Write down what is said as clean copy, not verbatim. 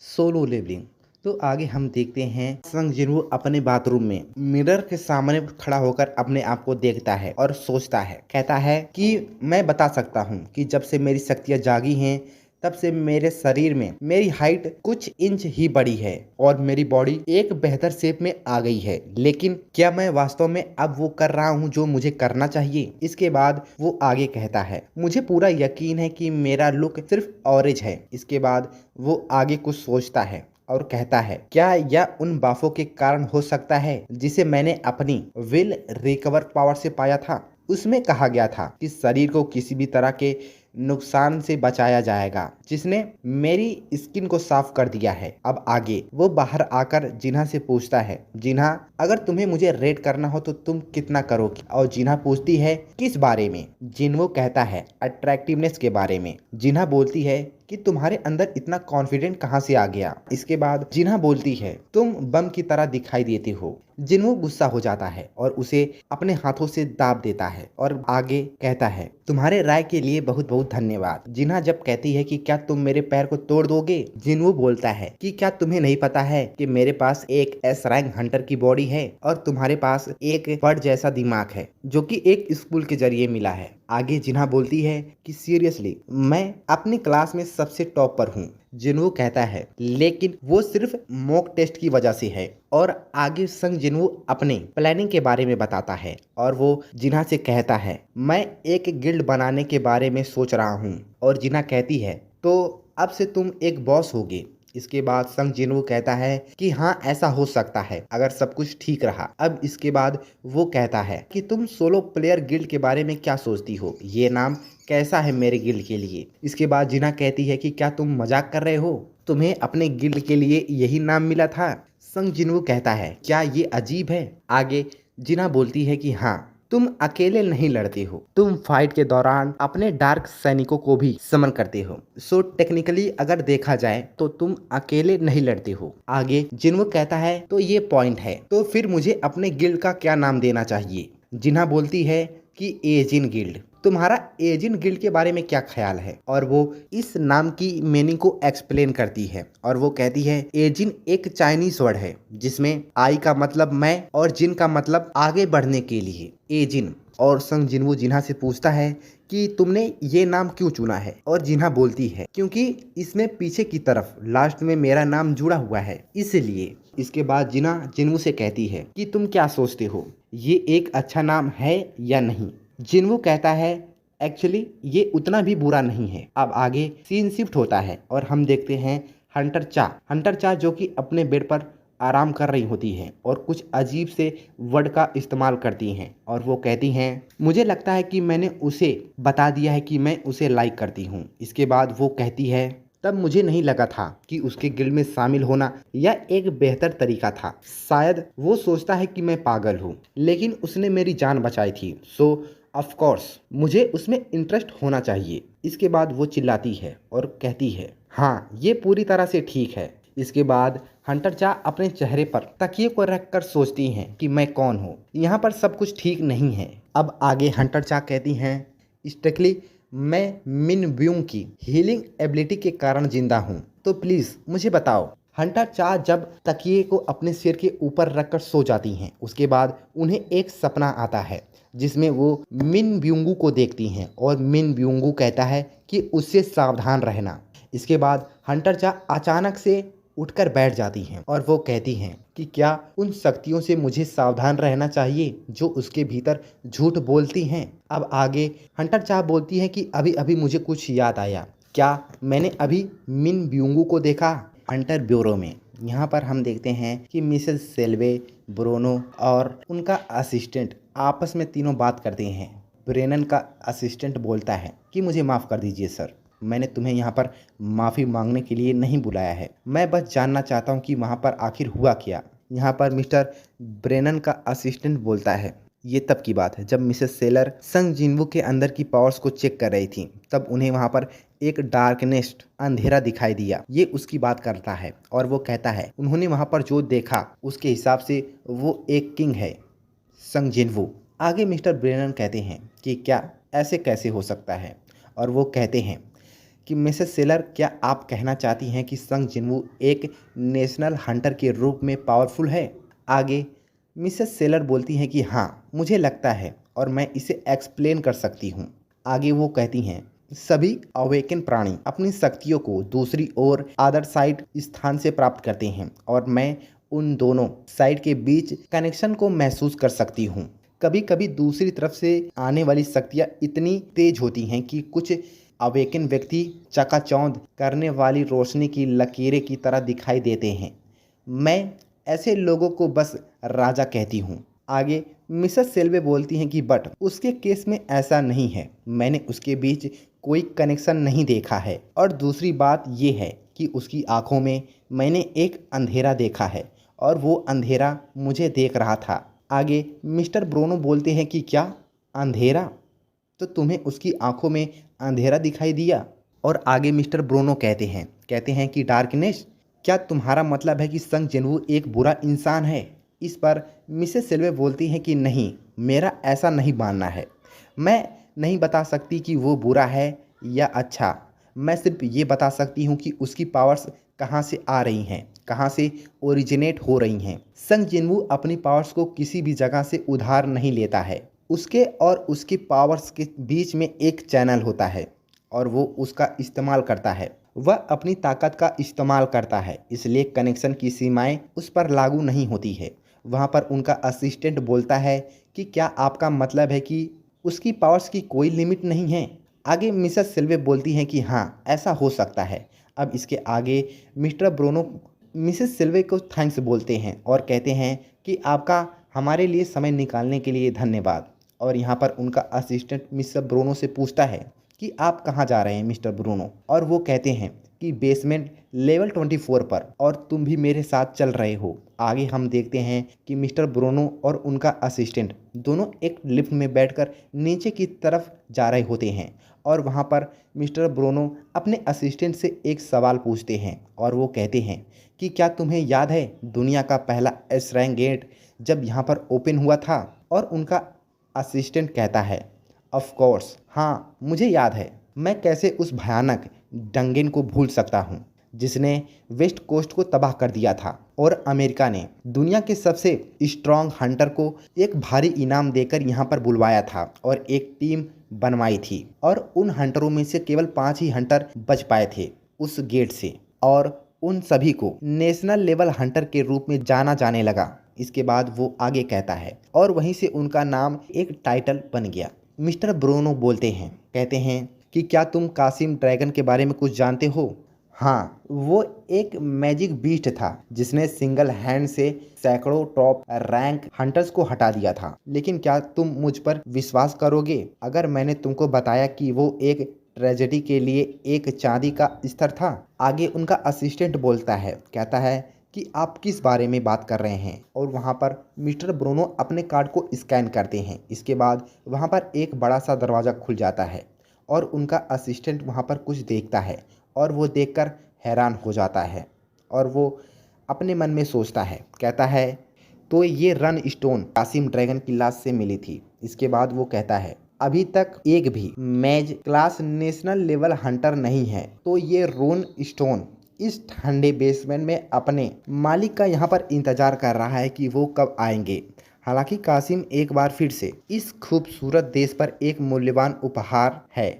Solo levelling. तो आगे हम देखते हैं संग जिनवू अपने बाथरूम में मिरर के सामने खड़ा होकर अपने आप को देखता है और सोचता है, कहता है कि मैं बता सकता हूँ कि जब से मेरी शक्तियाँ जागी हैं तब से मेरे शरीर में मेरी हाइट कुछ इंच ही बढ़ी है और मेरी बॉडी एक बेहतर शेप में आ गई है। लेकिन क्या मैं वास्तव में अब वो कर रहा हूँ जो मुझे करना चाहिए? इसके बाद वो आगे कहता है, मुझे पूरा यकीन है कि मेरा लुक सिर्फ ऑरेंज है। इसके बाद वो आगे कुछ सोचता है और कहता है, क्या यह उन बाफों के कारण हो सकता है जिसे मैंने अपनी विल रिकवर पावर से पाया था? उसमें कहा गया था कि शरीर को किसी भी तरह के नुकसान से बचाया जाएगा, जिसने मेरी स्किन को साफ कर दिया है। अब आगे वो बाहर आकर जिन्हा से पूछता है, जिन्हा अगर तुम्हें मुझे रेट करना हो तो तुम कितना करोगी? और जिन्हा पूछती है किस बारे में? जिन्हो कहता है अट्रैक्टिवनेस के बारे में। जिन्हा बोलती है कि तुम्हारे अंदर इतना कॉन्फिडेंट कहाँ से आ गया? इसके बाद जिन्हा बोलती है, तुम बम की तरह दिखाई देते हो। जिन्हो गुस्सा हो जाता है और उसे अपने हाथों से दाब देता है और आगे कहता है, तुम्हारे राय के लिए बहुत बहुत धन्यवाद। जिन्हा जब कहती है कि क्या तुम मेरे पैर को तोड़ दोगे? जिन्हो बोलता है कि क्या तुम्हें नहीं पता है कि मेरे पास एक एस रैंक हंटर की बॉडी है और तुम्हारे पास एक बर्ड जैसा दिमाग है जो कि एक स्कूल के जरिए मिला है। आगे जिन्हा बोलती है कि सीरियसली मैं अपनी क्लास में सबसे टॉप पर हूँ। जिन्हो कहता है लेकिन वो सिर्फ मॉक टेस्ट की वजह से है। और आगे संग जिन्हो अपने प्लानिंग के बारे में बताता है और वो जिन्हा से कहता है, मैं एक गिल्ड बनाने के बारे में सोच रहा हूँ। और जिन्हा कहती है, तो अब से तुम एक बॉस होगे। इसके बाद संग जिन्हो कहता है कि हाँ, ऐसा हो सकता है अगर सब कुछ ठीक रहा। अब इसके बाद वो कहता है कि तुम सोलो प्लेयर गिल्ड के बारे में क्या सोचती हो? ये नाम कैसा है मेरे गिल्ड के लिए? इसके बाद जिन्हा कहती है कि क्या तुम मजाक कर रहे हो? तुम्हें अपने गिल्ड के लिए यही नाम मिला था? संग जिन्हो कहता है, क्या ये अजीब है? आगे जिन्हा बोलती है कि हाँ, तुम अकेले नहीं लड़ते हो, तुम फाइट के दौरान अपने डार्क सैनिकों को भी समन करते हो। सो टेक्निकली अगर देखा जाए तो तुम अकेले नहीं लड़ते हो। आगे जिन्हो कहता है, तो ये पॉइंट है, तो फिर मुझे अपने गिल्ड का क्या नाम देना चाहिए? जिन्हा बोलती है कि एजिन गिल्ड। तुम्हारा एजिन गिल्ड के बारे में क्या ख्याल है? और वो इस नाम की मीनिंग को एक्सप्लेन करती है और वो कहती है, एजिन एक चाइनीज वर्ड है जिसमें आई का मतलब मैं और जिन का मतलब आगे बढ़ने के लिए, एजिन। और संग जिन्हो जिन्हा से पूछता है कि तुमने ये नाम क्यों चुना है? और जिन्हा बोलती है, क्योंकि इसमें पीछे की तरफ लास्ट में मेरा नाम जुड़ा हुआ है, इसलिए। इसके बाद जिन्हा जिन्हो से कहती है कि तुम क्या सोचते हो, ये एक अच्छा नाम है या नहीं? जिन्हो कहता है, एक्चुअली ये उतना भी बुरा नहीं है। अब आगे सीन शिफ्ट होता है और हम देखते हैं हंटर चा जो कि अपने बेड पर आराम कर रही होती हैं और कुछ अजीब से वर्ड का इस्तेमाल करती हैं। और वो कहती हैं, मुझे लगता है कि मैंने उसे बता दिया है कि मैं उसे लाइक करती हूँ। इसके बाद वो कहती है, तब मुझे नहीं लगा था कि उसके गिल्ड में शामिल होना यह एक बेहतर तरीका था। शायद वो सोचता है कि मैं पागल हूँ, लेकिन उसने मेरी जान बचाई थी, सो ऑफ कोर्स मुझे उसमें इंटरेस्ट होना चाहिए। इसके बाद वो चिल्लाती है और कहती है, हाँ, ये पूरी तरह से ठीक है। इसके बाद हंटर चा अपने चेहरे पर तकिए को रखकर सोचती हैं कि मैं कौन हूँ, यहाँ पर सब कुछ ठीक नहीं है। अब आगे हंटर चा कहती हैं, स्ट्रिक्टली मैं मिन ब्यूंग की हीलिंग एबिलिटी के कारण जिंदा हूँ, तो प्लीज मुझे बताओ। हंटर चा जब तकिए को अपने सिर के ऊपर रखकर सो जाती हैं, उसके बाद उन्हें एक सपना आता है जिसमें वो मिन ब्यूंगू को देखती हैं और मिन ब्यूंगू कहता है कि उससे सावधान रहना। इसके बाद हंटर चा अचानक से उठकर बैठ जाती हैं और वो कहती हैं कि क्या उन शक्तियों से मुझे सावधान रहना चाहिए जो उसके भीतर झूठ बोलती हैं। अब आगे हंटर चा बोलती है कि अभी अभी मुझे कुछ याद आया, क्या मैंने अभी मिन ब्यूंगू को देखा हंटर ब्यूरो में। यहाँ पर हम देखते हैं कि मिसेस सेल्वे, ब्रोनो और उनका असिस्टेंट आपस में तीनों बात करते हैं। ब्रेनन का असिस्टेंट बोलता है कि मुझे माफ़ कर दीजिए सर, मैंने तुम्हें यहाँ पर माफ़ी मांगने के लिए नहीं बुलाया है, मैं बस जानना चाहता हूँ कि वहाँ पर आखिर हुआ क्या। यहाँ पर मिस्टर ब्रेनन का असिस्टेंट बोलता है, ये तब की बात है जब मिसेस सेलर संग जिन्वू के अंदर की पावर्स को चेक कर रही थी, तब उन्हें वहाँ पर एक डार्कनेस अंधेरा दिखाई दिया। ये उसकी बात करता है और वो कहता है, उन्होंने वहाँ पर जो देखा उसके हिसाब से वो एक किंग है, संग जिन्वू। आगे मिस्टर ब्रेनन कहते हैं कि क्या ऐसे कैसे हो सकता है? और वो कहते हैं कि मिसेस सेलर, क्या आप कहना चाहती हैं कि संग जिनवू एक नेशनल हंटर के रूप में पावरफुल है? आगे मिसेस सेलर बोलती हैं कि हाँ, मुझे लगता है और मैं इसे एक्सप्लेन कर सकती हूँ। आगे वो कहती हैं, सभी अवेकन प्राणी अपनी शक्तियों को दूसरी ओर अदर साइड स्थान से प्राप्त करते हैं और मैं उन दोनों साइड के बीच कनेक्शन को महसूस कर सकती हूँ। कभी कभी दूसरी तरफ से आने वाली शक्तियाँ इतनी तेज होती हैं कि कुछ अवेकन व्यक्ति चकाचौंध करने वाली रोशनी की लकीरें की तरह दिखाई देते हैं। मैं ऐसे लोगों को बस राजा कहती हूँ। आगे मिसेस सेल्वे बोलती हैं कि बट उसके केस में ऐसा नहीं है, मैंने उसके बीच कोई कनेक्शन नहीं देखा है और दूसरी बात ये है कि उसकी आंखों में मैंने एक अंधेरा देखा है और वो अंधेरा मुझे देख रहा था। आगे मिस्टर ब्रोनो बोलते हैं कि क्या अंधेरा? तो तुम्हें उसकी आंखों में अंधेरा दिखाई दिया? और आगे मिस्टर ब्रोनो कहते हैं कि डार्कनेस? क्या तुम्हारा मतलब है कि संग जिनवू एक बुरा इंसान है? इस पर मिसेस सिल्वे बोलती हैं कि नहीं, मेरा ऐसा नहीं मानना है। मैं नहीं बता सकती कि वो बुरा है या अच्छा। मैं सिर्फ ये बता सकती हूँ कि उसकी पावर्स कहाँ से आ रही हैं, कहाँ से ओरिजिनेट हो रही हैं। संग जिनवू अपनी पावर्स को किसी भी जगह से उधार नहीं लेता है। उसके और उसकी पावर्स के बीच में एक चैनल होता है और वो उसका इस्तेमाल करता है। वह अपनी ताकत का इस्तेमाल करता है, इसलिए कनेक्शन की सीमाएं उस पर लागू नहीं होती है। वहाँ पर उनका असिस्टेंट बोलता है कि क्या आपका मतलब है कि उसकी पावर्स की कोई लिमिट नहीं है? आगे मिसेस सिल्वे बोलती हैं कि हाँ, ऐसा हो सकता है। अब इसके आगे मिस्टर ब्रोनो मिसेस सिल्वे को थैंक्स बोलते हैं और कहते हैं कि आपका हमारे लिए समय निकालने के लिए धन्यवाद। और यहाँ पर उनका असिस्टेंट मिस्टर ब्रोनो से पूछता है कि आप कहाँ जा रहे हैं मिस्टर ब्रूनो? और वो कहते हैं कि बेसमेंट लेवल 24 पर, और तुम भी मेरे साथ चल रहे हो। आगे हम देखते हैं कि मिस्टर ब्रूनो और उनका असिस्टेंट दोनों एक लिफ्ट में बैठकर नीचे की तरफ जा रहे होते हैं और वहाँ पर मिस्टर ब्रूनो अपने असिस्टेंट से एक सवाल पूछते हैं और वो कहते हैं कि क्या तुम्हें याद है दुनिया का पहला एस-रैंक गेट जब यहाँ पर ओपन हुआ था? और उनका असिस्टेंट कहता है, ऑफ कोर्स, हाँ मुझे याद है। मैं कैसे उस भयानक डंगेन को भूल सकता हूँ जिसने वेस्ट कोस्ट को तबाह कर दिया था और अमेरिका ने दुनिया के सबसे स्ट्रॉन्ग हंटर को एक भारी इनाम देकर यहाँ पर बुलवाया था और एक टीम बनवाई थी और उन हंटरों में से केवल 5 ही हंटर बच पाए थे उस गेट से और उन सभी को नेशनल लेवल हंटर के रूप में जाना जाने लगा। इसके बाद वो आगे कहता है और वहीं से उनका नाम एक टाइटल बन गया। मिस्टर ब्रूनो कहते हैं कि क्या तुम कासिम ड्रैगन के बारे में कुछ जानते हो? हाँ, वो एक मैजिक बीस्ट था जिसने सिंगल हैंड से सैकड़ों टॉप रैंक हंटर्स को हटा दिया था। लेकिन क्या तुम मुझ पर विश्वास करोगे अगर मैंने तुमको बताया कि वो एक ट्रेजेडी के लिए एक चांदी का स्तर था? आगे उनका असिस्टेंट कहता है कि आप किस बारे में बात कर रहे हैं? और वहाँ पर मिस्टर ब्रूनो अपने कार्ड को स्कैन करते हैं। इसके बाद वहाँ पर एक बड़ा सा दरवाज़ा खुल जाता है और उनका असिस्टेंट वहाँ पर कुछ देखता है और वो देखकर हैरान हो जाता है और वो अपने मन में सोचता है, कहता है तो ये रन स्टोन कासिम ड्रैगन की लाश से मिली थी। इसके बाद वो कहता है अभी तक एक भी मैज क्लास नेशनल लेवल हंटर नहीं है, तो ये रोन स्टोन इस ठंडे बेसमेंट में अपने मालिक का यहाँ पर इंतजार कर रहा है कि वो कब आएंगे। हालांकि कासिम एक बार फिर से इस खूबसूरत देश पर एक मूल्यवान उपहार है।